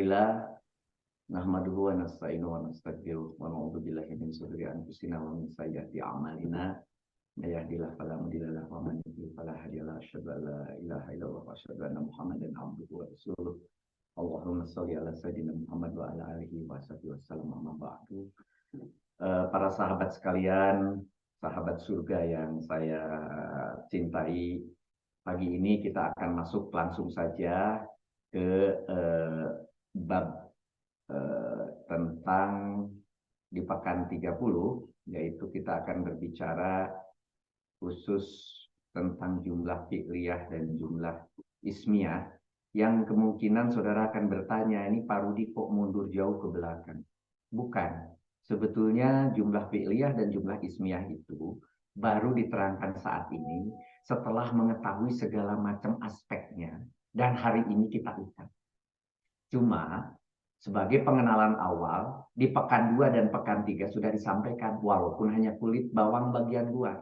Alhamdulillah, nahmaduhu wa nasta'inuhu wa nastaghfiruh wa na'udzu billahi min shururi anfusina wa min sayyiati a'malina. May yahdihillahu fala mudilla lahu wa man yudlil fala hadiya lahu. Asyhadu an la ilaha illallah wa asyhadu anna Muhammadan abduhu wa rasuluh. Allahumma shalli ala sayyidina Muhammad wa ala alihi wa sahbihi wasallam. Amma ba'du. Para sahabat sekalian, sahabat surga yang saya cintai, pagi ini kita akan masuk langsung saja ke bab tentang di pekan 30, yaitu kita akan berbicara khusus tentang jumlah fi'liyah dan jumlah ismiyah, yang kemungkinan saudara akan bertanya, ini Pak Rudi kok mundur jauh ke belakang? Bukan, sebetulnya jumlah fi'liyah dan jumlah ismiyah itu baru diterangkan saat ini setelah mengetahui segala macam aspeknya, dan hari ini kita ikat. Cuma sebagai pengenalan awal, di pekan 2 dan pekan 3 sudah disampaikan, walaupun hanya kulit bawang bagian luar.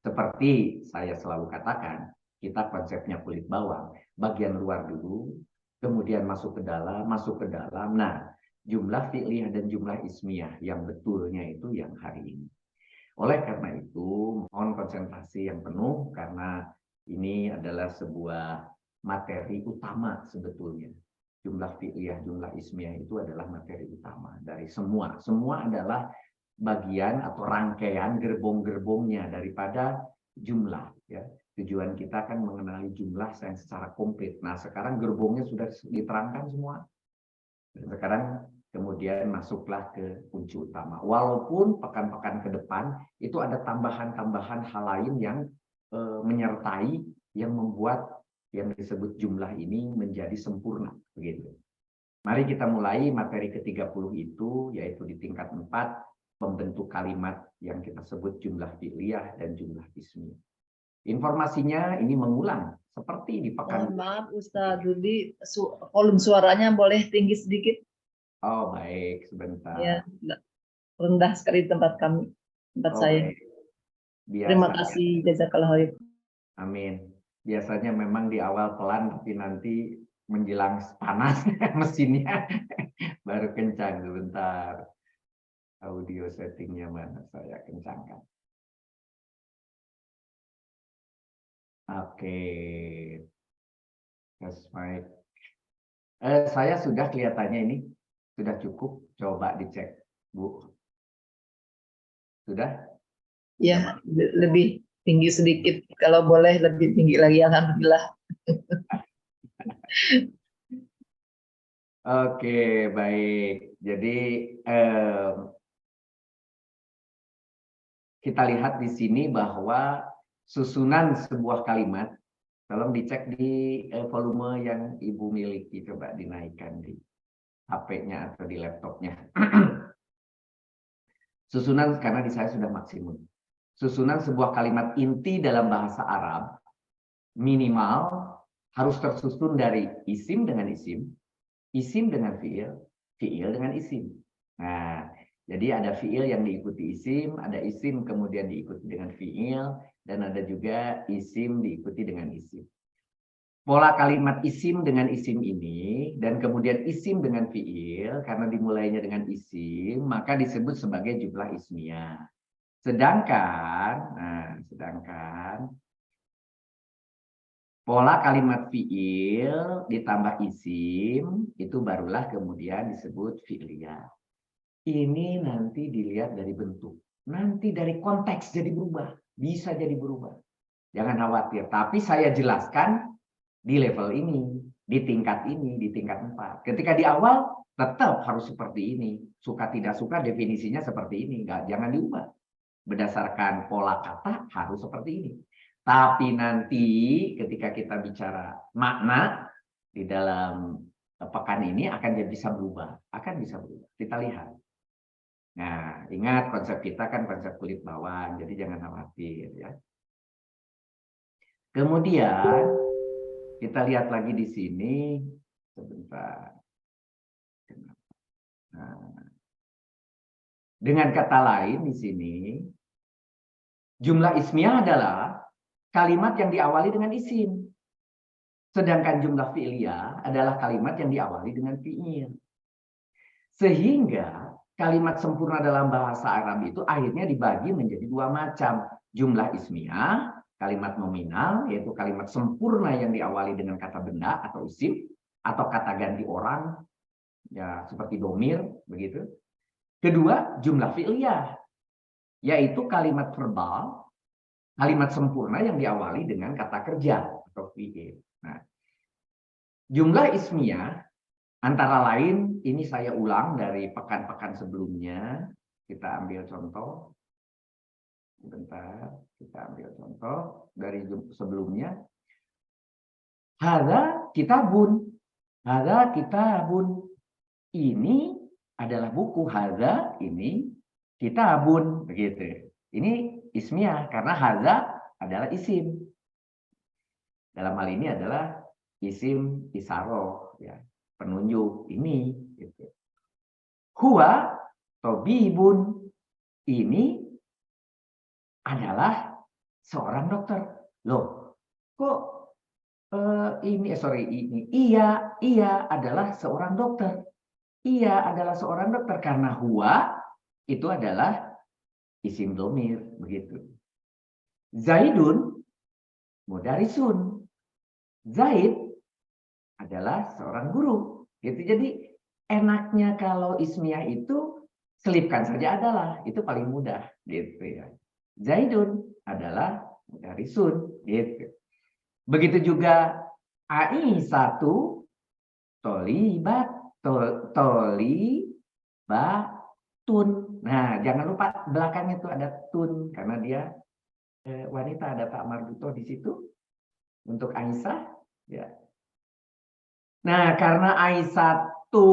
Seperti saya selalu katakan, kita konsepnya kulit bawang, bagian luar dulu, kemudian masuk ke dalam. Nah, jumlah fi'liyah dan jumlah ismiyah yang betulnya itu yang hari ini. Oleh karena itu, mohon konsentrasi yang penuh, karena ini adalah sebuah materi utama sebetulnya. Jumlah fi'liyah, jumlah ismiyah itu adalah materi utama dari semua. Semua adalah bagian atau rangkaian gerbong-gerbongnya daripada jumlah. Ya. Tujuan kita kan mengenali jumlah yang secara komplit. Nah, sekarang gerbongnya sudah diterangkan semua. Dan sekarang kemudian masuklah ke kunci utama. Walaupun pekan-pekan ke depan itu ada tambahan-tambahan hal lain yang menyertai, yang membuat yang disebut jumlah ini menjadi sempurna. Begitu. Mari kita mulai materi ke-30 itu, yaitu di tingkat 4, pembentuk kalimat yang kita sebut jumlah fi'liyah dan jumlah ismiyah. Informasinya ini mengulang seperti di pekan. Maaf Ustaz Rudi, volume suaranya boleh tinggi sedikit? Oh baik, sebentar. Ya, rendah sekali tempat kami, tempat saya. Terima kasih, jazakallah khair. Amin. Biasanya memang di awal pelan, tapi nanti menjelang panas mesinnya baru kencang. Sebentar, audio settingnya mana saya kencangkan. Oke, that's right. Saya sudah kelihatannya ini sudah cukup. Coba dicek, Bu. Sudah? Ya, lebih tinggi sedikit. Kalau boleh lebih tinggi lagi, alhamdulillah. Oke, baik. Jadi kita lihat di sini bahwa susunan sebuah kalimat, tolong dicek di volume yang Ibu miliki, coba dinaikkan di HP-nya atau di laptopnya. Susunan, karena di saya sudah maksimum. Susunan sebuah kalimat inti dalam bahasa Arab minimal harus tersusun dari isim dengan isim dengan fiil, fiil dengan isim. Nah, jadi ada fiil yang diikuti isim, ada isim kemudian diikuti dengan fiil, dan ada juga isim diikuti dengan isim. Pola kalimat isim dengan isim ini, dan kemudian isim dengan fiil, karena dimulainya dengan isim, maka disebut sebagai jumlah ismiyah. Sedangkan pola kalimat fiil ditambah isim, itu barulah kemudian disebut fi'liyah. Ini nanti dilihat dari bentuk. Nanti dari konteks jadi berubah. Bisa jadi berubah. Jangan khawatir. Tapi saya jelaskan di level ini, di tingkat 4. Ketika di awal, tetap harus seperti ini. Suka tidak suka definisinya seperti ini. Jangan diubah. Berdasarkan pola kata harus seperti ini. Tapi nanti ketika kita bicara makna di dalam pekan ini akan bisa berubah. Kita lihat. Nah, ingat konsep kita kan konsep kulit bawang, jadi jangan khawatir ya. Kemudian kita lihat lagi di sini sebentar. Nah, dengan kata lain di sini, jumlah ismiyah adalah kalimat yang diawali dengan isim. Sedangkan jumlah fi'liyah adalah kalimat yang diawali dengan fi'il. Sehingga kalimat sempurna dalam bahasa Arab itu akhirnya dibagi menjadi dua macam. Jumlah ismiyah, kalimat nominal, yaitu kalimat sempurna yang diawali dengan kata benda atau isim, atau kata ganti orang, ya seperti domir, begitu. Kedua, jumlah fi'liyah, yaitu kalimat verbal, kalimat sempurna yang diawali dengan kata kerja atau fi'il. Nah, jumlah ismiyah antara lain, ini saya ulang dari pekan-pekan sebelumnya. Kita ambil contoh. Sebentar, kita ambil contoh dari sebelumnya. Hadza kitabun. Hadza kitabun. Ini adalah buku. Hadza ini kitabun. Begitu. Ini ismiyah karena hadza adalah isim. Dalam hal ini adalah isim isaroh, ya, penunjuk ini. Gitu. Huwa tabibun, ini adalah seorang dokter. Loh, kok ini ia adalah seorang dokter. Ia adalah seorang dokter karena huwa itu adalah isim dhamir, begitu. Zaidun mudarisun. Zaid adalah seorang guru. Gitu. Jadi enaknya kalau ismiyah itu selipkan saja adalah, itu paling mudah gitu ya. Zaidun adalah mudarisun gitu. Begitu juga Aisyatu tolibatun. Nah, jangan lupa belakangnya itu ada tun karena dia wanita, ada tak marbutoh di situ untuk Aisyah ya. Nah, karena Aisyatu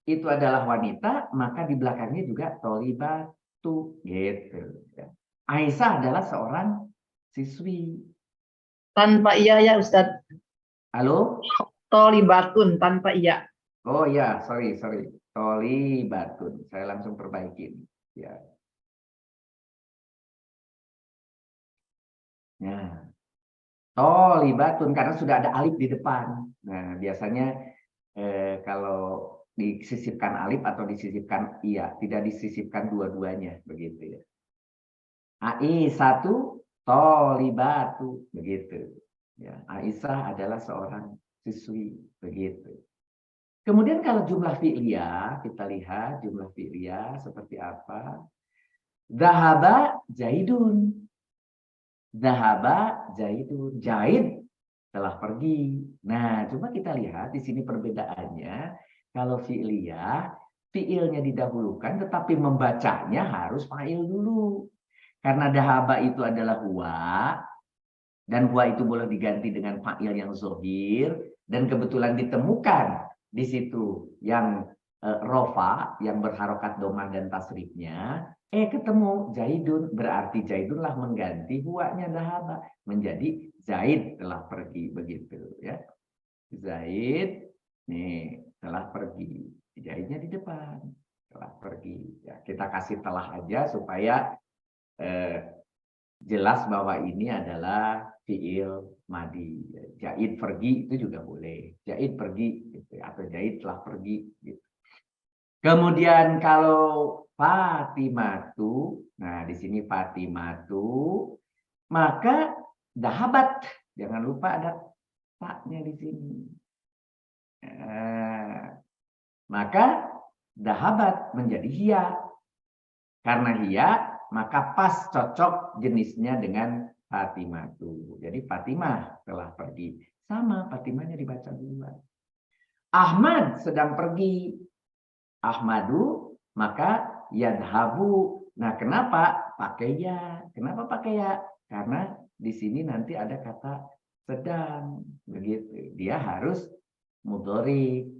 itu adalah wanita, maka di belakangnya juga tolibatu gitu. Aisyah adalah seorang siswi. Tanpa iya ya Ustadz. Halo? Tolibatun tanpa iya. Oh ya, sorry. Tolibatun. Saya langsung perbaikin. Ya. Nah, tolibatun karena sudah ada alif di depan. Nah, biasanya kalau disisipkan alif atau disisipkan iya, tidak disisipkan dua-duanya, begitu ya. Aisyatu tolibatu, begitu. Ya, Aisyah adalah seorang siswi, begitu. Kemudian kalau jumlah fi'liyah, kita lihat jumlah fi'liyah seperti apa. Zahaba Zaidun. Zahaba Zaidun. Zaid telah pergi. Nah, coba kita lihat di sini perbedaannya. Kalau fi'liyah, fi'ilnya didahulukan, tetapi membacanya harus fa'il dulu. Karena dahaba itu adalah huwa, dan huwa itu boleh diganti dengan fa'il yang zohir, dan kebetulan ditemukan di situ yang rofa, yang berharokat domah dan tasrifnya, ketemu Zaidun, berarti Zaidunlah mengganti huwanya dahaba, menjadi Zaid telah pergi, begitu ya. Zaid nih telah pergi, Zaidnya di depan, telah pergi. Ya, kita kasih telah aja supaya jelas bahwa ini adalah fi'il madi. Zaid pergi itu juga boleh. Zaid pergi gitu, atau Zaid telah pergi gitu. Kemudian kalau Fatimatu, nah di sini Fatimatu, maka dahabat. Jangan lupa ada taknya di sini. Maka dahabat menjadi hiya. Karena hiya, maka pas cocok jenisnya dengan Fatimatu. Jadi Fatimah telah pergi. Sama, Fatimahnya dibaca duluan. Ahmad sedang pergi. Ahmadu, maka yadhabu. Nah, kenapa pakai ya? Kenapa pakai ya? Karena di sini nanti ada kata sedang, begitu. Dia harus mudhari.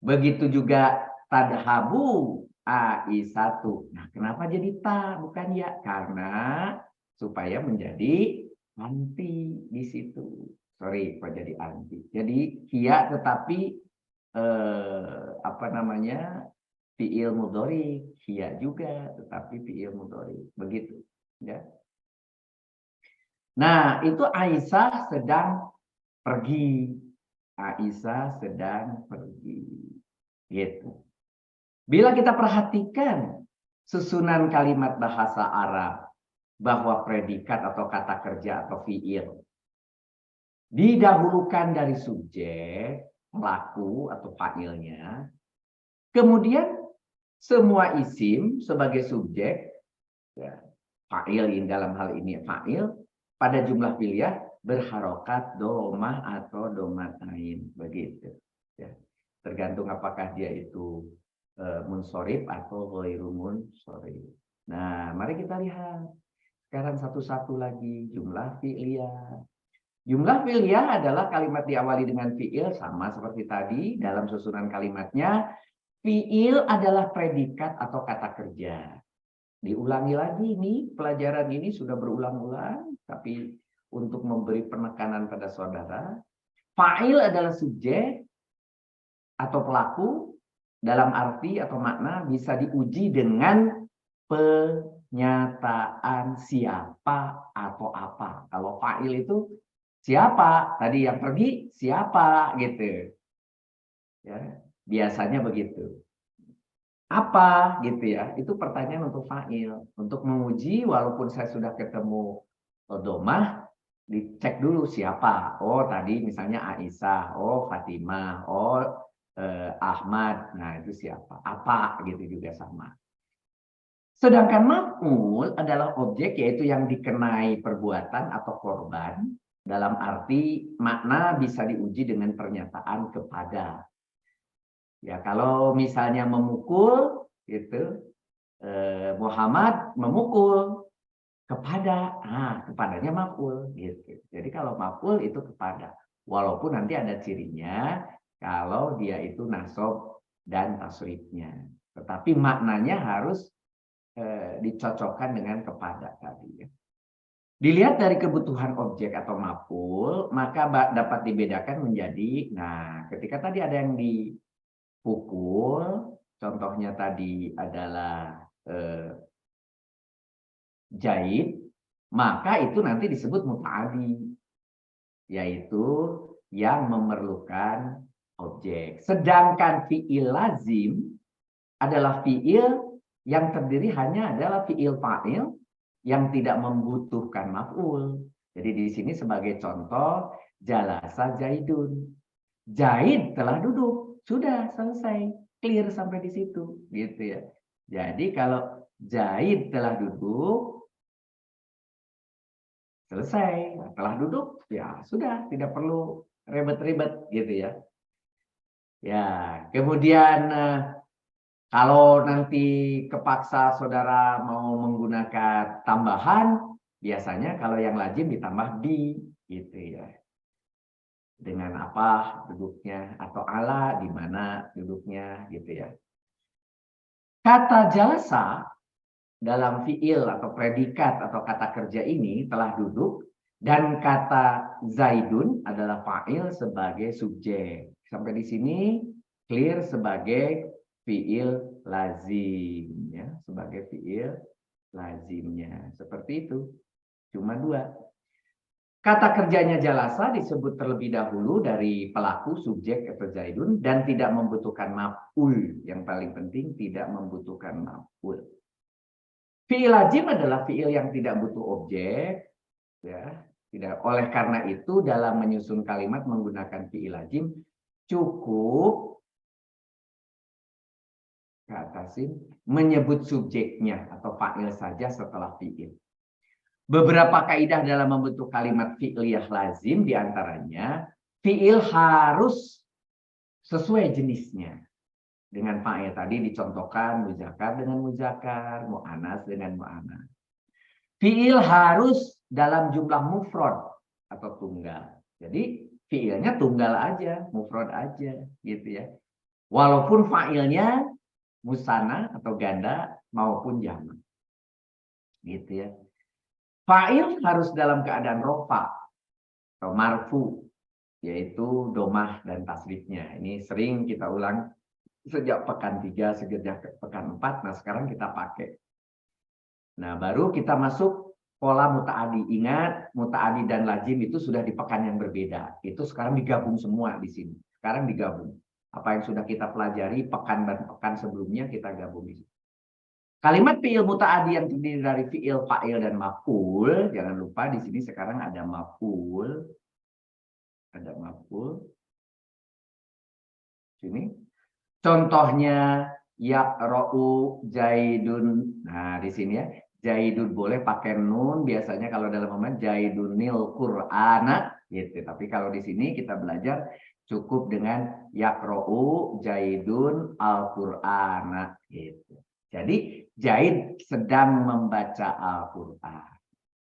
Begitu juga tadhabu Aisyatu. Nah, kenapa jadi ta bukan ya? Karena supaya menjadi anti di situ. Sorry, kok jadi anti. Jadi hiya tetapi apa namanya? Fi'il mudhari, hiya juga tetapi fi'il mudhari. Begitu, ya. Nah, itu Aisyah sedang pergi. Aisyah sedang pergi. Gitu. Bila kita perhatikan susunan kalimat bahasa Arab bahwa predikat atau kata kerja atau fiil didahulukan dari subjek, pelaku atau fa'ilnya, kemudian semua isim sebagai subjek, ya, fa'il dalam hal ini fa'il, pada jumlah fi'liyah berharokat domah atau domat ain, begitu. Ya. Tergantung apakah dia itu munsorif atau ghairu munsorif. Nah, mari kita lihat sekarang satu-satu lagi jumlah fi'liyah. Jumlah fi'liyah adalah kalimat diawali dengan fi'il sama seperti tadi dalam susunan kalimatnya. Fi'il adalah predikat atau kata kerja. Diulangi lagi nih, pelajaran ini sudah berulang-ulang, tapi untuk memberi penekanan pada saudara, fa'il adalah subjek atau pelaku dalam arti atau makna bisa diuji dengan penyataan siapa atau apa. Kalau fa'il itu siapa? Tadi yang pergi siapa gitu. Ya, biasanya begitu. Apa gitu ya? Itu pertanyaan untuk fa'il. Untuk menguji walaupun saya sudah ketemu domah, dicek dulu siapa. Oh, tadi misalnya Aisyah, oh Fatimah, oh Ahmad. Nah, itu siapa? Apa gitu juga sama. Sedangkan maf'ul adalah objek yaitu yang dikenai perbuatan atau korban dalam arti makna bisa diuji dengan pernyataan kepada. Ya, kalau misalnya memukul itu Muhammad memukul kepada, kepadanya maf'ul gitu. Jadi kalau maf'ul itu kepada, walaupun nanti ada cirinya kalau dia itu nasab dan tasrifnya. Tetapi maknanya harus dicocokkan dengan kepada tadi ya. Dilihat dari kebutuhan objek atau maf'ul, maka dapat dibedakan menjadi, nah ketika tadi ada yang dipukul, contohnya tadi adalah jahit, maka itu nanti disebut muta'addi, yaitu yang memerlukan objek. Sedangkan fi'il lazim adalah fi'il yang terdiri hanya adalah fi'il fa'il yang tidak membutuhkan maf'ul. Jadi di sini sebagai contoh, jalasa Zaidun. Zaid telah duduk, sudah selesai, clear sampai di situ, gitu ya. Jadi kalau Zaid telah duduk, selesai, telah duduk, ya sudah, tidak perlu ribet-ribet, gitu ya. Ya, kemudian kalau nanti kepaksa saudara mau menggunakan tambahan, biasanya kalau yang lazim ditambah di, gitu ya. Dengan apa duduknya, atau ala di mana duduknya, gitu ya. Kata jalasa dalam fiil atau predikat atau kata kerja ini telah duduk, dan kata Zaidun adalah fa'il sebagai subjek. Sampai di sini clear sebagai fiil lazim ya, sebagai fiil lazimnya. Seperti itu. Cuma dua. Kata kerjanya jalasa disebut terlebih dahulu dari pelaku subjek atau Zaidun dan tidak membutuhkan maf'ul. Yang paling penting tidak membutuhkan maf'ul. Fiil lazim adalah fiil yang tidak butuh objek ya. Tidak. Oleh karena itu dalam menyusun kalimat menggunakan fiil lazim cukup katasin menyebut subjeknya atau fa'il saja setelah fi'il. Beberapa kaidah dalam membentuk kalimat fi'liyah lazim diantaranya fi'il harus sesuai jenisnya. Dengan fa'il tadi dicontohkan muzakkar dengan muzakkar, mu'annas dengan mu'annas. Fi'il harus dalam jumlah mufrad atau tunggal. Jadi fi'ilnya tunggal aja, mufrad aja gitu ya. Walaupun fa'ilnya musanna atau ganda maupun jamak. Gitu ya. Fa'il harus dalam keadaan rofa atau marfu, yaitu domah dan tasrifnya. Ini sering kita ulang sejak pekan 3, sejak pekan 4. Nah, sekarang kita pakai. Nah, baru kita masuk pola muta'adi. Ingat, muta'adi dan lazim itu sudah di pekan yang berbeda. Itu sekarang digabung semua di sini. Sekarang digabung. Apa yang sudah kita pelajari pekan dan pekan sebelumnya kita gabung di sini. Kalimat fi'il muta'adi yang terdiri dari fi'il, fa'il, dan maf'ul. Jangan lupa di sini sekarang ada maf'ul. Ada maf'ul. Sini. Contohnya yaqra'u Zaidun. Nah, di sini ya. Zaidun boleh pakai nun, biasanya kalau dalam momen Zaidunil Qur'ana gitu. Tapi kalau di sini kita belajar cukup dengan yaqra'u Zaidun al-Qur'ana gitu. Jadi Zaid sedang membaca Al-Qur'an.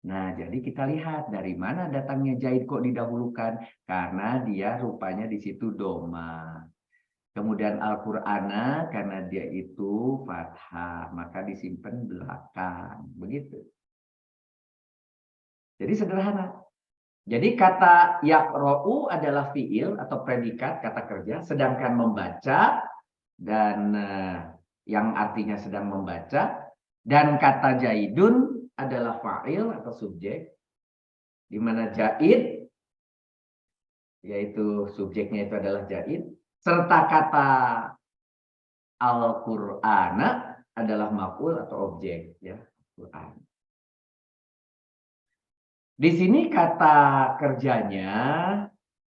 Nah, jadi kita lihat dari mana datangnya Zaid kok didahulukan, karena dia rupanya di situ doma. Kemudian Al-Qur'ana karena dia itu fathah, maka disimpan belakang. Begitu. Jadi sederhana. Jadi kata yaqra'u adalah fi'il atau predikat kata kerja, sedangkan membaca dan yang artinya sedang membaca, dan kata Zaidun adalah fa'il atau subjek, di mana Zaid yaitu subjeknya itu adalah Zaid, serta kata Al-Qur'ana adalah maf'ul atau objek, ya, Quran. Di sini kata kerjanya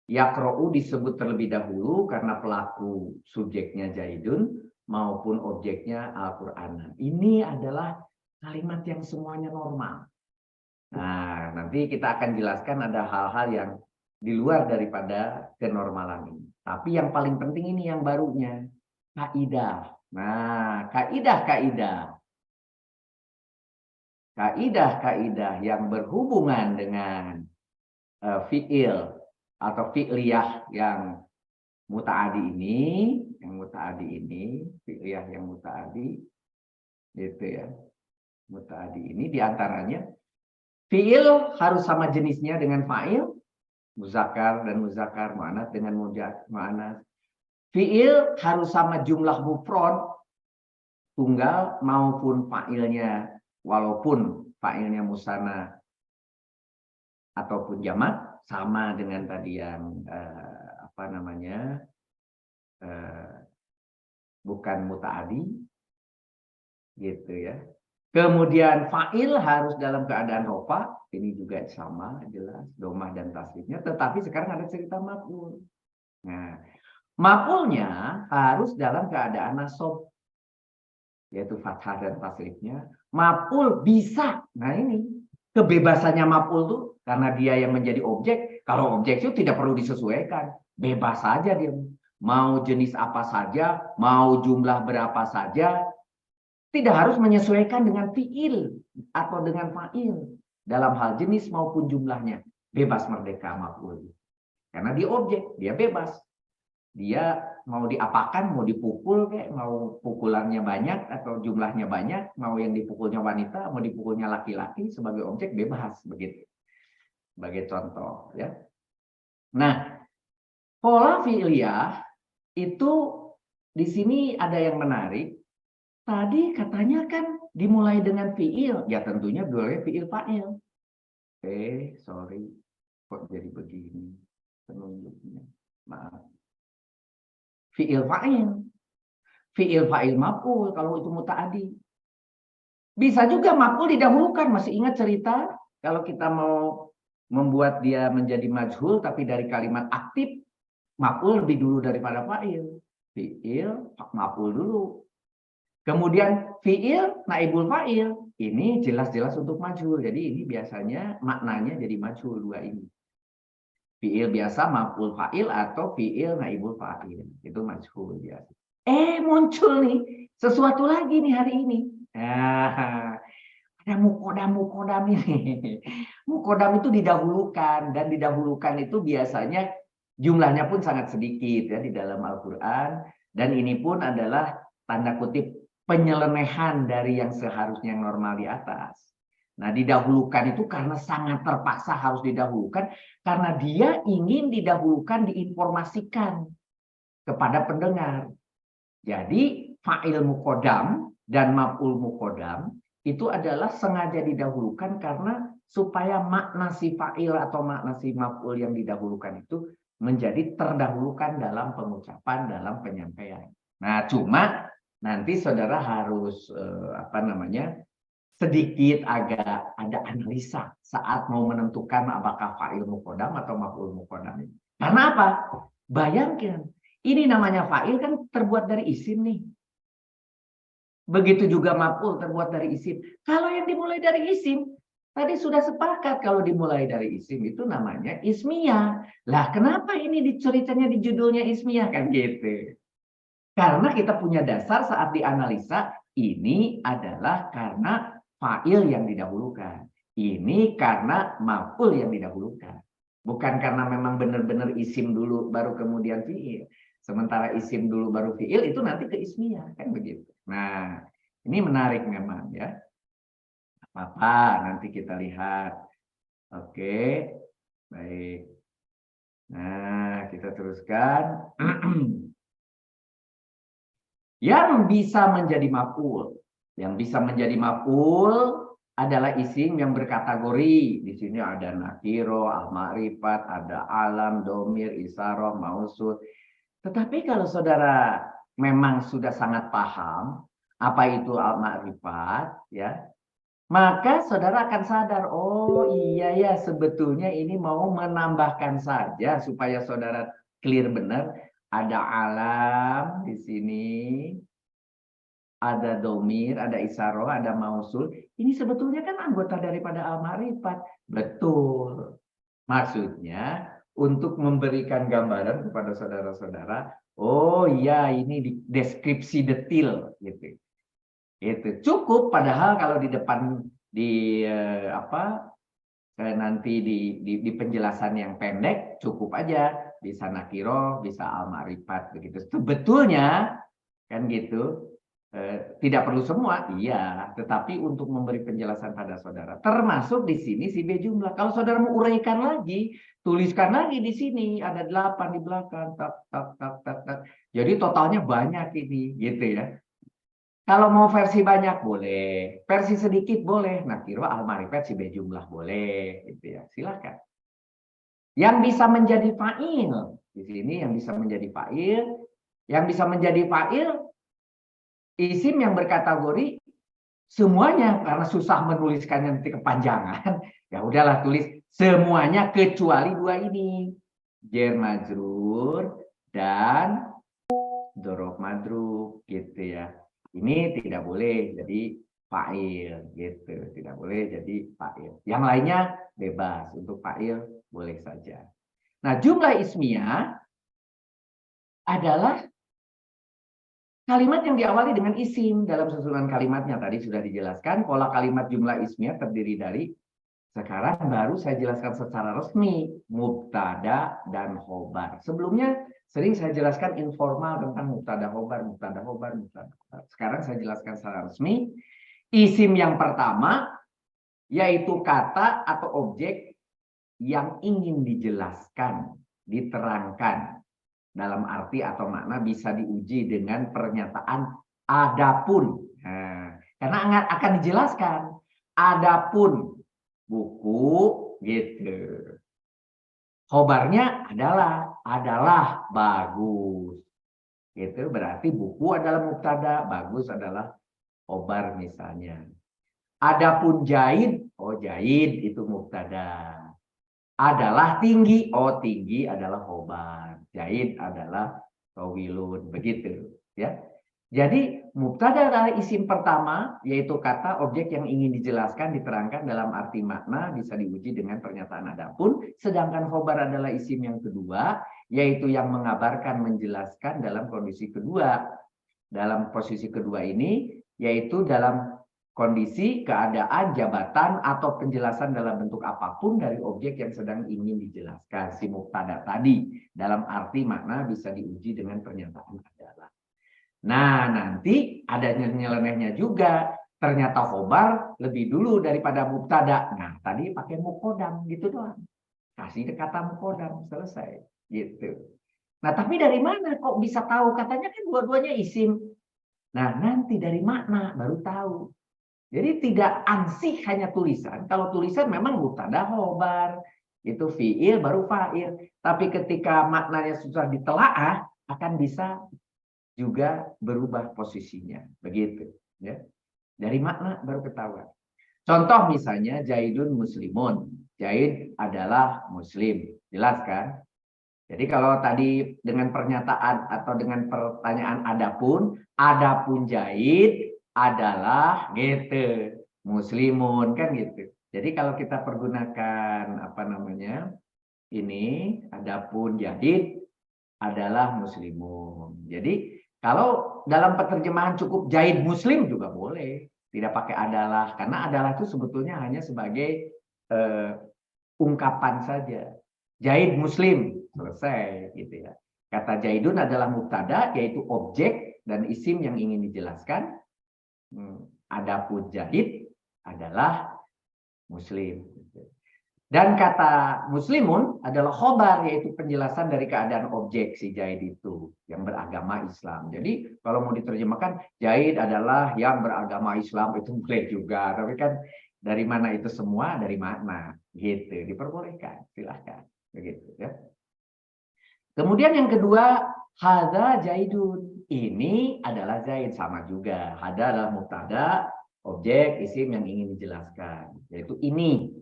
yaqra'u disebut terlebih dahulu karena pelaku subjeknya Zaidun maupun objeknya Al-Qur'ana. Ini adalah kalimat yang semuanya normal. Nah, nanti kita akan jelaskan ada hal-hal yang di luar daripada kenormalan ini. Tapi yang paling penting ini yang barunya. Kaidah. Nah, kaidah-kaidah. Kaidah-kaidah yang berhubungan dengan fi'il atau fi'liyah yang muta'adi ini, fi'liyah yang muta'adi, gitu ya. Muta'adi ini diantaranya fi'il harus sama jenisnya dengan fa'il, muzakkar dan muzakkar, muannats dengan muannats. Fi'il harus sama jumlah mufrad tunggal maupun fa'ilnya, walaupun fa'ilnya musanna ataupun jamak, sama dengan tadi yang bukan muta'adi, gitu ya. Kemudian fa'il harus dalam keadaan rofa, ini juga sama jelas domah dan tasrifnya, tetapi sekarang ada cerita maf'ul. Nah, maf'ulnya harus dalam keadaan nasab, yaitu fathah dan tasrifnya. Maf'ul bisa. Nah, ini kebebasannya maf'ul tuh karena dia yang menjadi objek. Kalau objek itu tidak perlu disesuaikan, bebas saja dia. Mau jenis apa saja, mau jumlah berapa saja, tidak harus menyesuaikan dengan fi'il atau dengan fa'il dalam hal jenis maupun jumlahnya. Bebas merdeka maf'ul. Karena dia objek, dia bebas. Dia mau diapakan, mau dipukul kayak, mau pukulannya banyak atau jumlahnya banyak, mau yang dipukulnya wanita, mau dipukulnya laki-laki, sebagai objek bebas begitu. Sebagai contoh ya. Nah, pola fi'liyah itu di sini ada yang menarik. Tadi katanya kan dimulai dengan fi'il, ya tentunya boleh fi'il fa'il. Sorry, kok jadi begini penunjuknya. Maaf. Fi'il fa'il. Fi'il fa'il maf'ul kalau itu muta'adi. Bisa juga maf'ul didahulukan. Masih ingat cerita kalau kita mau membuat dia menjadi majhul tapi dari kalimat aktif, maf'ul lebih dulu daripada fa'il. Fi'il maf'ul dulu. Kemudian fi'il naibul fa'il. Ini jelas-jelas untuk majhul. Jadi ini biasanya maknanya jadi majhul dua ini. Fi'il biasa maf'ul fa'il atau fi'il naibul fa'il. Itu majhul biasa. Muncul nih sesuatu lagi nih hari ini. Ada mukodam ini. Mukodam itu didahulukan, dan didahulukan itu biasanya jumlahnya pun sangat sedikit ya di dalam Al-Qur'an, dan ini pun adalah tanda kutip penyelenehan dari yang seharusnya yang normal di atas. Nah, didahulukan itu karena sangat terpaksa harus didahulukan, karena dia ingin didahulukan, diinformasikan kepada pendengar. Jadi fa'il muqaddam dan maf'ul muqaddam itu adalah sengaja didahulukan karena supaya makna si fa'il atau makna si maf'ul yang didahulukan itu menjadi terdahulukan dalam pengucapan, dalam penyampaian. Nah, cuma nanti saudara harus sedikit agak ada analisa saat mau menentukan apakah fa'il muqaddam atau maf'ul muqaddam. Karena apa? Bayangkan, ini namanya fa'il kan terbuat dari isim nih. Begitu juga maf'ul terbuat dari isim. Kalau yang dimulai dari isim, tadi sudah sepakat kalau dimulai dari isim itu namanya ismiyah. Lah kenapa ini ceritanya di judulnya ismiyah kan gitu? Karena kita punya dasar saat dianalisa, ini adalah karena fa'il yang didahulukan. Ini karena maf'ul yang didahulukan. Bukan karena memang benar-benar isim dulu baru kemudian fi'il. Sementara isim dulu baru fi'il itu nanti ke ismiyah kan begitu. Nah, ini menarik memang ya. Apa nanti kita lihat. Oke. Baik. Nah, kita teruskan. Yang bisa menjadi maf'ul. Yang bisa menjadi maf'ul adalah isim yang berkategori. Di sini ada nakiro, al-ma'rifat, ada alam, domir, isaroh, mausul. Tetapi kalau saudara memang sudah sangat paham apa itu al-ma'rifat, ya, maka saudara akan sadar, oh iya ya sebetulnya ini mau menambahkan saja supaya saudara clear benar. Ada alam di sini, ada domir, ada isaroh, ada mausul. Ini sebetulnya kan anggota daripada al-ma'rifat. Betul. Maksudnya untuk memberikan gambaran kepada saudara-saudara, oh iya ini deskripsi detail gitu. Itu cukup padahal kalau di depan nanti di penjelasan yang pendek cukup aja bisa nakiro, bisa al-ma'rifat begitu. Sebetulnya kan gitu. Tidak perlu semua, iya. Tetapi untuk memberi penjelasan pada saudara, termasuk di sini si B jumlah. Kalau saudara mau uraikan lagi, tuliskan lagi di sini ada 8 di belakang, tak tak tak tak tak. Jadi totalnya banyak ini, gitu ya. Kalau mau versi banyak boleh, versi sedikit boleh. Nah, kira al-ma'rifat si B jumlah boleh, gitu ya. Silakan. Yang bisa menjadi fa'il di sini, yang bisa menjadi fa'il. Isim yang berkategori semuanya karena susah menuliskannya nanti kepanjangan. Ya udahlah tulis semuanya kecuali dua ini. Jar majrur dan dzaraf madruf gitu ya. Ini tidak boleh jadi fa'il gitu, tidak boleh jadi fa'il. Yang lainnya bebas, untuk fa'il boleh saja. Nah, jumlah ismiyah adalah kalimat yang diawali dengan isim dalam susunan kalimatnya tadi sudah dijelaskan. Pola kalimat jumlah ismiyah terdiri dari, sekarang baru saya jelaskan secara resmi, mubtada dan khobar. Sebelumnya sering saya jelaskan informal tentang mubtada khobar, mubtada khobar, mubtada khobar. Sekarang saya jelaskan secara resmi. Isim yang pertama yaitu kata atau objek yang ingin dijelaskan, diterangkan. Dalam arti atau makna bisa diuji dengan pernyataan adapun. Nah, karena akan dijelaskan. Adapun buku gitu. Khobarnya adalah bagus. Gitu berarti buku adalah mubtada, bagus adalah khobar misalnya. Adapun jaid, oh jaid itu mubtada. Adalah tinggi, oh tinggi adalah khobar. Jaid adalah tawilun, begitu ya. Jadi mubtada adalah isim pertama, yaitu kata objek yang ingin dijelaskan, diterangkan dalam arti makna, bisa diuji dengan pernyataan adapun. Sedangkan khobar adalah isim yang kedua, yaitu yang mengabarkan, menjelaskan dalam kondisi kedua. Dalam posisi kedua ini, yaitu dalam kondisi, keadaan, jabatan, atau penjelasan dalam bentuk apapun dari objek yang sedang ingin dijelaskan. Si mubtada tadi, dalam arti makna bisa diuji dengan pernyataan adalah. Nah, nanti ada nyelenehnya juga. Ternyata khobar lebih dulu daripada mubtada. Nah, tadi pakai muqaddam gitu doang. Kasih kata muqaddam, selesai. Gitu. Nah, tapi dari mana kok bisa tahu? Katanya kan dua-duanya isim. Nah, nanti dari makna baru tahu. Jadi tidak ansih hanya tulisan. Kalau tulisan memang mubtada khobar, itu fiil baru fa'il. Tapi ketika maknanya susah ditelaah, akan bisa juga berubah posisinya. Begitu. Ya. Dari makna baru ketahuan. Contoh misalnya Zaidun muslimun. Zaid adalah muslim. Jelas kan? Jadi kalau tadi dengan pernyataan atau dengan pertanyaan adapun Zaid adalah gitu, muslimun kan gitu. Jadi kalau kita pergunakan apa namanya? Ini adapun Zaid adalah muslimun. Jadi kalau dalam penerjemahan cukup Zaid muslim juga boleh, tidak pakai adalah karena adalah itu sebetulnya hanya sebagai ungkapan saja. Zaid muslim, selesai gitu ya. Kata Zaidun adalah mubtada yaitu objek dan isim yang ingin dijelaskan. Adapun Zaid adalah muslim. Dan kata muslimun adalah khobar yaitu penjelasan dari keadaan objek si Zaid itu yang beragama Islam. Jadi kalau mau diterjemahkan Zaid adalah yang beragama Islam itu boleh juga. Tapi kan dari mana itu semua? Dari makna gitu. Diperbolehkan, silahkan. Begitu ya. Kemudian yang kedua, hadza Zaidun. Ini adalah Zaid, sama juga. Hadza adalah mubtada, objek, isim yang ingin dijelaskan, yaitu ini.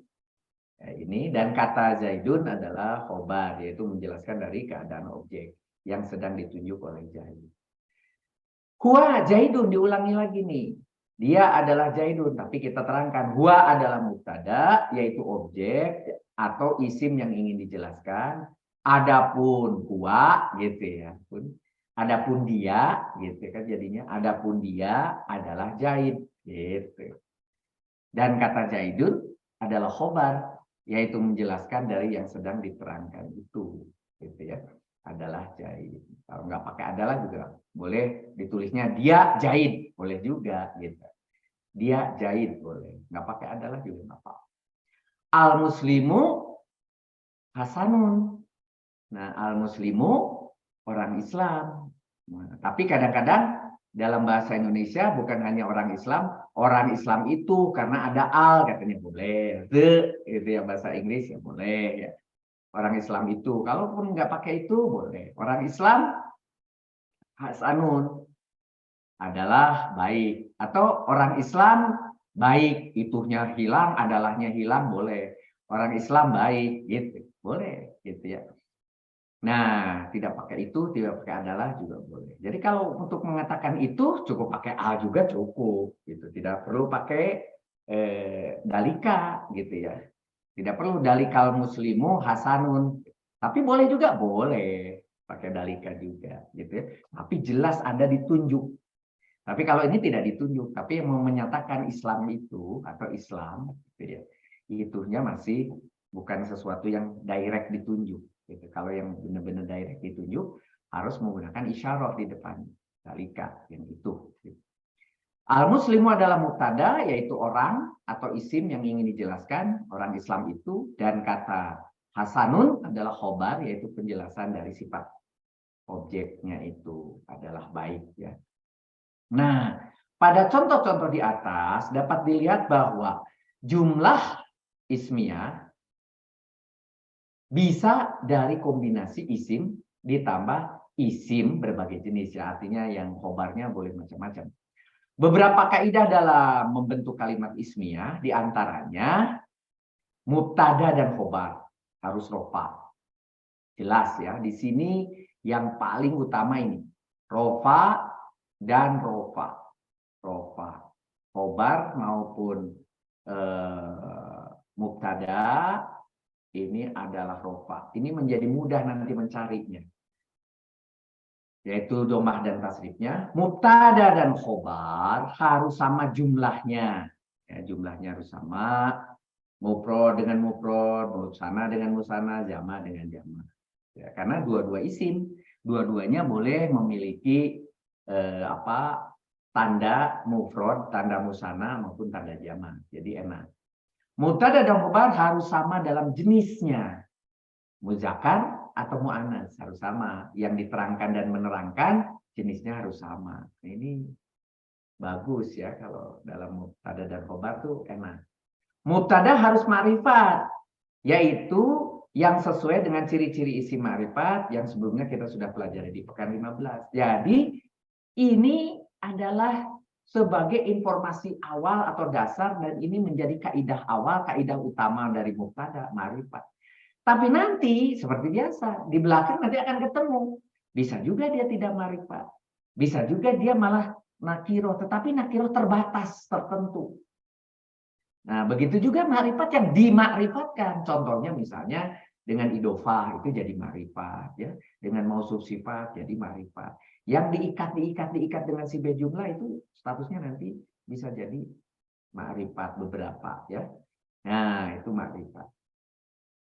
Ya, ini dan kata Zaidun adalah khobar, yaitu menjelaskan dari keadaan objek yang sedang ditunjuk oleh Zaid. Huwa Zaidun, diulangi lagi nih. Dia adalah Zaidun, tapi kita terangkan huwa adalah mubtada, yaitu objek atau isim yang ingin dijelaskan. Adapun huwa gitu ya. Adapun dia gitu kan jadinya. Adapun dia adalah Zaid gitu. Dan kata Zaidun adalah khobar, yaitu menjelaskan dari yang sedang diterangkan itu gitu ya. Adalah Zaid. Kalau nggak pakai adalah juga boleh ditulisnya dia Zaid, boleh juga gitu. Dia Zaid boleh, nggak pakai adalah juga nggak apa-apa. Al muslimu Hasanun. Nah, al muslimu orang Islam. Nah, tapi kadang-kadang dalam bahasa Indonesia bukan hanya orang Islam itu karena ada al katanya boleh, the itu ya bahasa Inggris ya boleh ya. Orang Islam itu, kalaupun nggak pakai itu boleh. Orang Islam Hasanun adalah baik, atau orang Islam baik, itunya hilang, adalahnya hilang boleh. Orang Islam baik, gitu boleh, gitu ya. Nah, tidak pakai itu, tidak pakai adalah juga boleh. Jadi kalau untuk mengatakan itu cukup pakai al juga cukup, gitu. Tidak perlu pakai dalika, gitu ya. Tidak perlu dalikal muslimu hasanun, tapi boleh juga boleh pakai dalika juga, gitu ya. Tapi jelas ada ditunjuk. Tapi kalau ini tidak ditunjuk, tapi yang menyatakan Islam itu atau Islam, gitu ya, itunya masih bukan sesuatu yang direct ditunjuk. Gitu. Kalau yang benar-benar direct ditunjuk harus menggunakan isyarat di depan dalika yang itu. Gitu. Al-muslimu adalah mubtada yaitu orang atau isim yang ingin dijelaskan orang Islam itu, dan kata hasanun adalah khobar yaitu penjelasan dari sifat objeknya itu adalah baik ya. Nah, pada contoh-contoh di atas dapat dilihat bahwa jumlah ismiyah bisa dari kombinasi isim ditambah isim berbagai jenis ya, artinya yang khobarnya boleh macam-macam. Beberapa kaidah dalam membentuk kalimat ismiyah diantaranya mubtada dan khobar harus rofa. Jelas ya, di sini yang paling utama ini rofa dan rofa. Rofa, khobar maupun mubtada ini adalah rofa. Ini menjadi mudah nanti mencarinya. Yaitu domah dan tasrifnya. Mubtada dan khobar harus sama jumlahnya. Ya, jumlahnya harus sama. Mufrad dengan mufrad, musana dengan musana, jama dengan jama. Ya, karena dua-dua isim, dua-duanya boleh memiliki tanda mufrad, tanda musana maupun tanda jama. Jadi enak. Mubtada dan khobar harus sama dalam jenisnya. Muzakkar atau mu'annas harus sama. Yang diterangkan dan menerangkan jenisnya harus sama. Nah, ini bagus ya kalau dalam mubtada dan khobar tuh enak. Mubtada harus ma'rifat, yaitu yang sesuai dengan ciri-ciri isim ma'rifat yang sebelumnya kita sudah pelajari di pekan 15. Jadi ini adalah sebagai informasi awal atau dasar dan ini menjadi kaidah awal, kaidah utama dari mubtada ma'rifat. Tapi nanti seperti biasa di belakang nanti akan ketemu. Bisa juga dia tidak ma'rifat. Bisa juga dia malah nakiroh, tetapi nakiroh terbatas, tertentu. Nah, begitu juga ma'rifat yang dimakrifatkan. Contohnya misalnya dengan idofah itu jadi ma'rifat, ya. Dengan mausuf sifat jadi ma'rifat. Yang diikat dengan si jumlah itu statusnya nanti bisa jadi ma'rifat beberapa, ya. Nah, itu ma'rifat.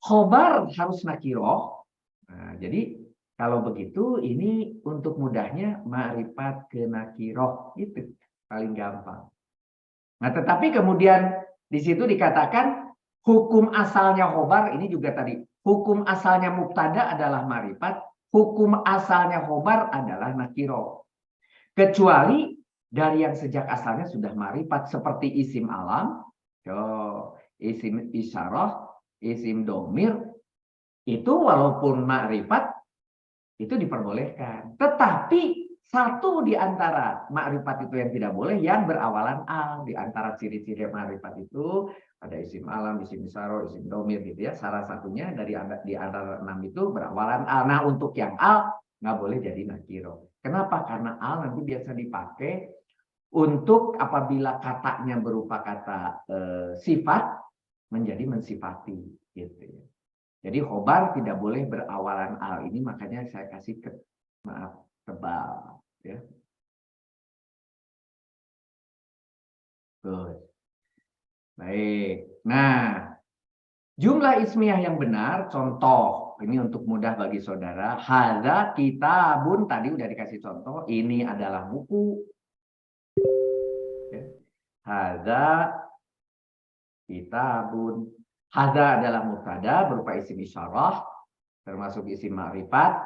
Khobar harus nakiroh. Nah, jadi kalau begitu ini untuk mudahnya ma'rifat ke nakiroh itu paling gampang. Nah, tetapi kemudian di situ dikatakan hukum asalnya khobar ini juga tadi. Hukum asalnya mubtada adalah ma'rifat, hukum asalnya khobar adalah nakiro. Kecuali dari yang sejak asalnya sudah ma'rifat seperti isim alam, isim isyarah, isim domir, itu walaupun ma'rifat itu diperbolehkan. Tetapi satu di antara ma'rifat itu yang tidak boleh, yang berawalan al. Di antara ciri-ciri ma'rifat itu ada isim alam, isim isyarah, isim domir gitu ya. Salah satunya di antara 6 itu berawalan al. Nah, untuk yang al nggak boleh jadi nakiro. Kenapa? Karena al nanti biasa dipakai untuk apabila katanya berupa kata sifat menjadi mensifati gitu ya. Jadi khobar tidak boleh berawalan al. Ini makanya saya kasih maaf tebal ya. Good. Baik. Nah, jumlah ismiyah yang benar, contoh ini untuk mudah bagi saudara. Hadza kitabun, tadi udah dikasih contoh. Ini adalah buku. Ya. Hadza kitabun. Hadza adalah mubtada berupa isim isyarah, termasuk isim ma'rifat.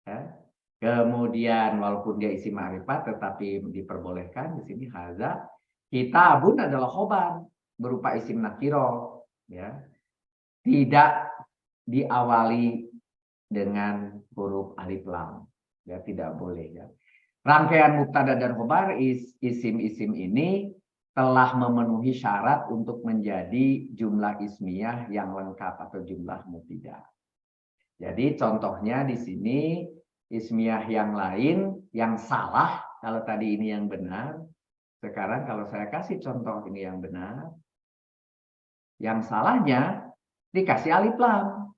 Ya. Kemudian walaupun dia isim ma'rifat tetapi diperbolehkan di sini hadza. Kitabun adalah khobar berupa isim nakiro, ya. Tidak diawali dengan huruf alif lam. Ya, tidak boleh ya. Rangkaian mubtada dan khobar isim-isim ini telah memenuhi syarat untuk menjadi jumlah ismiyah yang lengkap atau jumlah mufidah. Jadi contohnya di sini ismiyah yang lain yang salah, kalau tadi ini yang benar. Sekarang kalau saya kasih contoh ini yang benar, yang salahnya dikasih alif lam.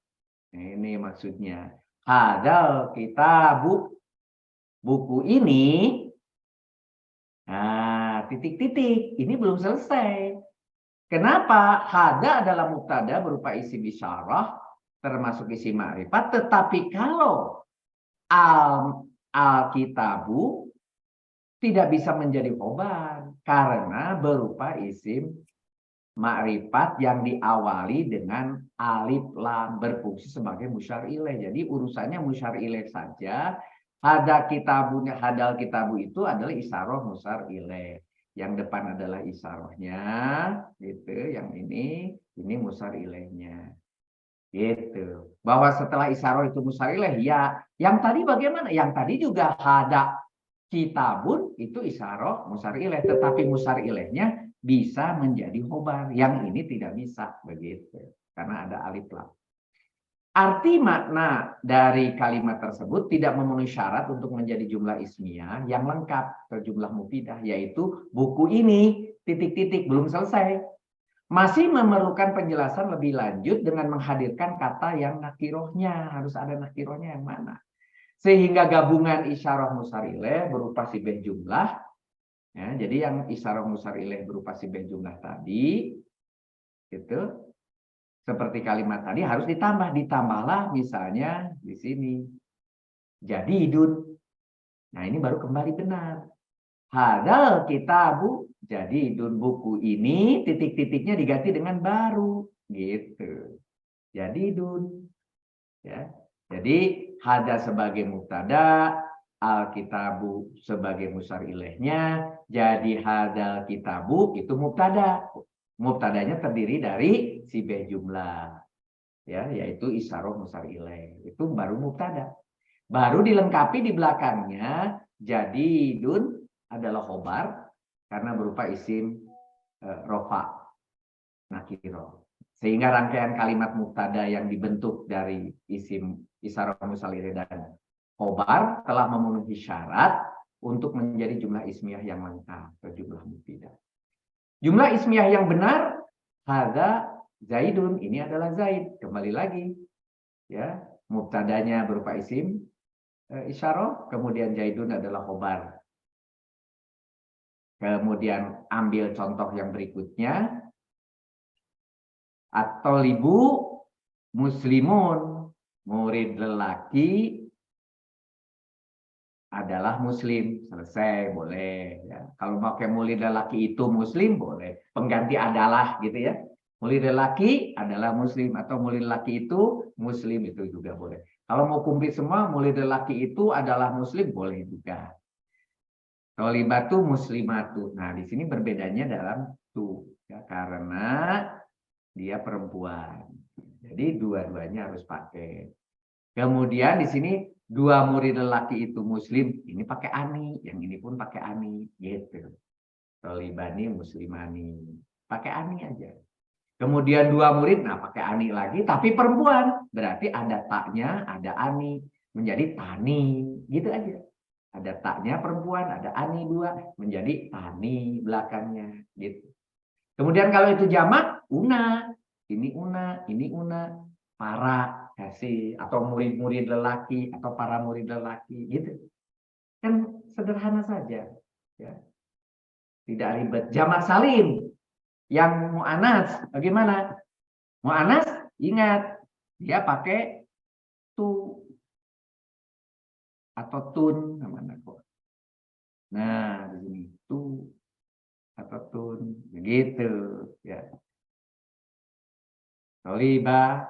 Ini maksudnya. Hadal kitabu, buku ini. Nah, titik-titik. Ini belum selesai. Kenapa? Hada adalah mubtada berupa isim isyarah, termasuk isim ma'rifat. Tetapi kalau al-kitabu tidak bisa menjadi khobar karena berupa isim ma'rifat yang diawali dengan alif lam, berfungsi sebagai musyar ilaih. Jadi urusannya musyar ilaih saja. Hadal kitabu itu adalah isyarah musyar ilaih. Yang depan adalah isyarahnya, gitu. Yang ini musyar ilaihnya. Gitu. Bahwa setelah isyarah itu musyar ilaih, ya. Yang tadi bagaimana? Yang tadi juga hada kitabun itu isyarah musyar ilaih, tetapi musyar ilaihnya bisa menjadi khobar. Yang ini tidak bisa begitu karena ada alif lam. Arti makna dari kalimat tersebut tidak memenuhi syarat untuk menjadi jumlah ismiyah yang lengkap atau jumlah mufidah, yaitu buku ini titik-titik belum selesai. Masih memerlukan penjelasan lebih lanjut dengan menghadirkan kata yang nakirohnya. Harus ada nakirohnya yang mana. Sehingga gabungan isyarah musyar ilaih berupa sibeh jumlah. Ya, jadi yang isyarah musyar ilaih berupa sibeh jumlah tadi, itu seperti kalimat tadi harus ditambahlah misalnya di sini. Jadi idun. Nah, ini baru kembali benar. Hadal kitabu, jadi idun, buku ini titik-titiknya diganti dengan baru, gitu. Jadi idun. Ya. Jadi hada sebagai mubtada, Al-kitabu sebagai musar ilaihnya, jadi hadal kitabu itu mubtada. Mubtadanya terdiri dari sibeh jumlah, ya, yaitu isyarah musar ilaih. Itu baru mubtada. Baru dilengkapi di belakangnya, jadi dun adalah khobar karena berupa isim rofa nakiro. Sehingga rangkaian kalimat mubtada yang dibentuk dari isim isyarah musar ilaih dan khobar telah memenuhi syarat untuk menjadi jumlah ismiyah yang lengkap atau jumlah mufidah. Jumlah ismiyah yang benar hadza Zaidun, ini adalah Zaid. Kembali lagi, ya, mubtadanya berupa isim isyarah, kemudian Zaidun adalah khobar. Kemudian ambil contoh yang berikutnya, atau libu muslimun, murid lelaki adalah muslim, selesai, boleh. Ya. Kalau pakai murid lelaki itu muslim, boleh. Pengganti adalah, gitu ya. Murid lelaki adalah muslim, atau murid lelaki itu muslim, itu juga boleh. Kalau mau komplit semua, murid lelaki itu adalah muslim, boleh juga. Tolibatu muslimatu. Nah, di sini berbedanya dalam tu, ya, karena dia perempuan. Jadi dua-duanya harus pakai. Kemudian di sini dua murid lelaki itu muslim, ini pakai ani, yang ini pun pakai ani, gitu. Tolibani muslimani, pakai ani aja. Kemudian dua murid, nah pakai ani lagi, tapi perempuan, berarti ada taknya, ada ani, menjadi tani, gitu aja. Ada taknya perempuan, ada ani dua, menjadi tani belakangnya, gitu. Kemudian kalau itu jamak, una, ini una, para kasih, atau murid-murid lelaki, atau para murid lelaki, gitu. Kan sederhana saja, ya. Tidak ribet. Jamak salim, yang mu'anas, bagaimana? Mu'anas, ingat, dia pakai tu atau tun, namanya kok. Nah, di sini tu atau tun, begitu, ya. Toliba,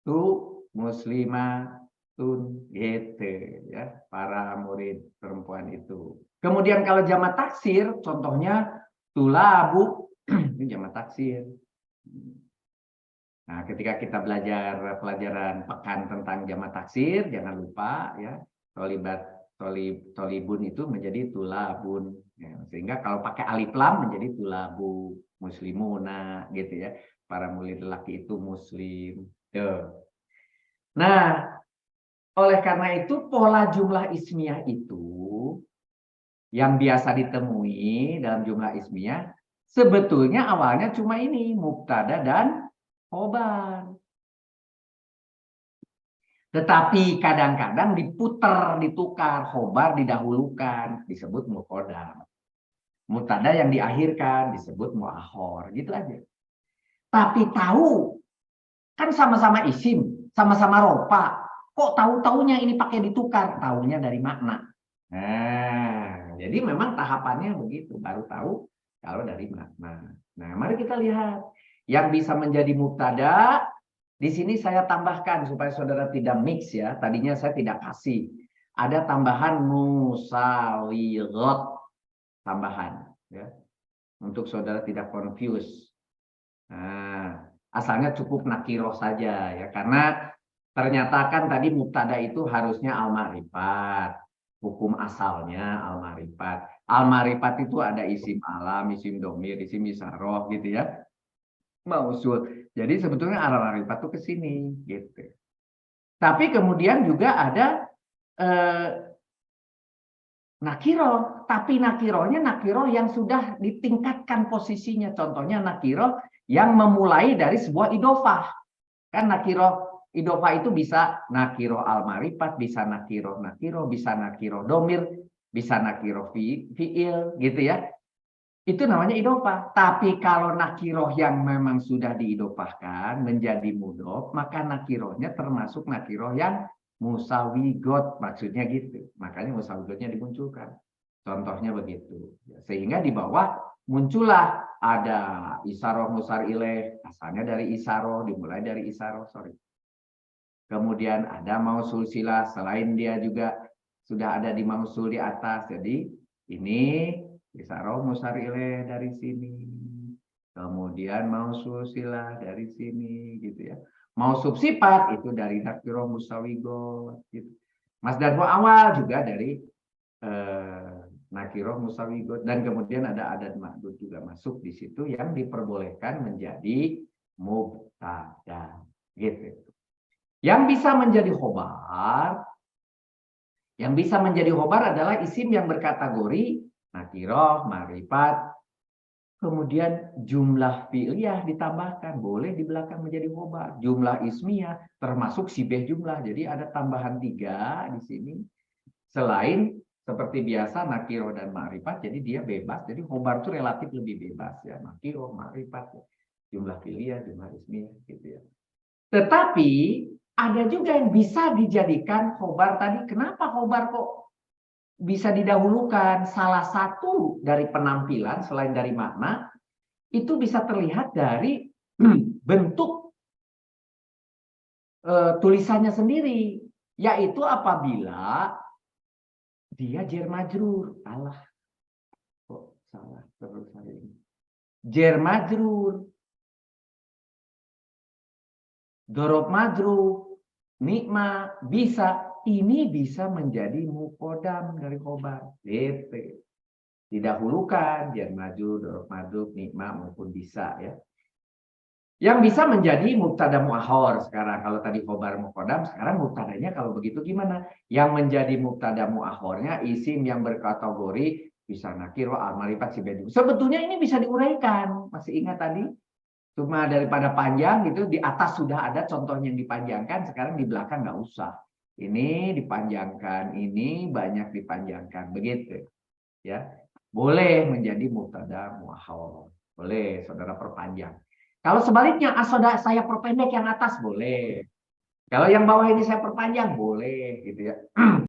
tu muslimah, tun, gitu, ya, para murid perempuan itu. Kemudian kalau jamak taksir, contohnya tulabu, ini jamak taksir. Nah, ketika kita belajar pelajaran pekan tentang jamak taksir, jangan lupa ya, tolibun itu menjadi tulabun. Ya, sehingga kalau pakai alif lam menjadi tulabu, muslimuna, gitu ya. Para murid lelaki itu muslim. Tuh. Nah, oleh karena itu pola jumlah ismiyah itu yang biasa ditemui dalam jumlah ismiyah sebetulnya awalnya cuma ini, mubtada dan khobar. Tetapi kadang-kadang diputar, ditukar, khobar didahulukan, disebut muqaddam. Mubtada yang diakhirkan disebut muakhor, gitu aja. Tapi tahu, kan sama-sama isim, sama-sama ropa. Kok tahu-taunya ini pakai ditukar? Tahunya dari makna. Nah, jadi memang tahapannya begitu, baru tahu kalau dari makna. Nah, mari kita lihat yang bisa menjadi mubtada. Di sini saya tambahkan supaya saudara tidak mix ya. Tadinya saya tidak kasih. Ada tambahan musawigot, tambahan ya. Untuk saudara tidak confuse. Nah, asalnya cukup nakiroh saja ya, karena ternyata kan tadi mubtada itu harusnya al-ma'rifat. Hukum asalnya al-ma'rifat. Al-ma'rifat itu ada isim alam, isim domir, isim isaroh gitu ya. Mausul. Jadi sebetulnya al-ma'rifat itu ke sini gitu. Tapi kemudian juga ada nakiro, tapi nakirohnya nakiro yang sudah ditingkatkan posisinya. Contohnya nakiro yang memulai dari sebuah idofah. Kan nakiro idofah itu bisa nakiro al-ma'rifat, bisa nakiro, bisa nakiro domir, bisa nakiro fi'il gitu ya. Itu namanya idofah. Tapi kalau nakiroh yang memang sudah diidofahkan menjadi mudhof, maka nakirohnya termasuk nakiroh yang musawigot, maksudnya gitu. Makanya musawigotnya dimunculkan. Contohnya begitu. Sehingga di bawah muncullah ada isaroh musar ilaih, asalnya dari isaroh, dimulai dari isaroh, sorry. Kemudian ada mausul silah, selain dia juga sudah ada di mausul di atas. Jadi ini isaro musari dari sini. Kemudian mausul silah dari sini gitu ya. Mausub sifat itu dari nakiro musawigot gitu. Masdar awal juga dari nakiro musawigot, dan kemudian ada adat ma'dud juga masuk di situ yang diperbolehkan menjadi mubtada gitu. Yang bisa menjadi khobar adalah isim yang berkategori nakiroh, ma'rifat, kemudian jumlah fi'liyah ditambahkan, boleh di belakang menjadi khobar. Jumlah ismiyah termasuk sibeh jumlah. Jadi ada tambahan 3 di sini. Selain seperti biasa nakiro dan ma'rifat, jadi dia bebas. Jadi khobar itu relatif lebih bebas ya. Nakiro, ma'rifat, jumlah fi'liyah, jumlah ismiyah gitu ya. Tetapi ada juga yang bisa dijadikan khobar tadi. Kenapa khobar kok bisa didahulukan? Salah satu dari penampilan selain dari makna itu bisa terlihat dari bentuk tulisannya sendiri, yaitu apabila dia jar majrur. Alah, kok salah terus hari ini. Jar majrur, dorob majrur, nikma bisa. Ini bisa menjadi mukodam dari khobar. DP. Didahulukan, jar majrur, dorob majrur, nikma maupun bisa ya. Yang bisa menjadi mubtada mu'akhor sekarang. Kalau tadi khobar mukodam, sekarang mubtadanya kalau begitu gimana? Yang menjadi mubtada mu'akhornya isim yang berkategori bisa nakiro, al-marifat, sibeh. Sebetulnya ini bisa diuraikan. Masih ingat tadi? Cuma daripada panjang gitu, di atas sudah ada contohnya yang dipanjangkan, sekarang di belakang nggak usah. Ini dipanjangkan, ini banyak dipanjangkan, begitu. Ya, boleh menjadi mubtada mu'akhor. Boleh, saudara perpanjang. Kalau sebaliknya, saudara saya perpendek yang atas, boleh. Kalau yang bawah ini saya perpanjang, boleh, gitu ya.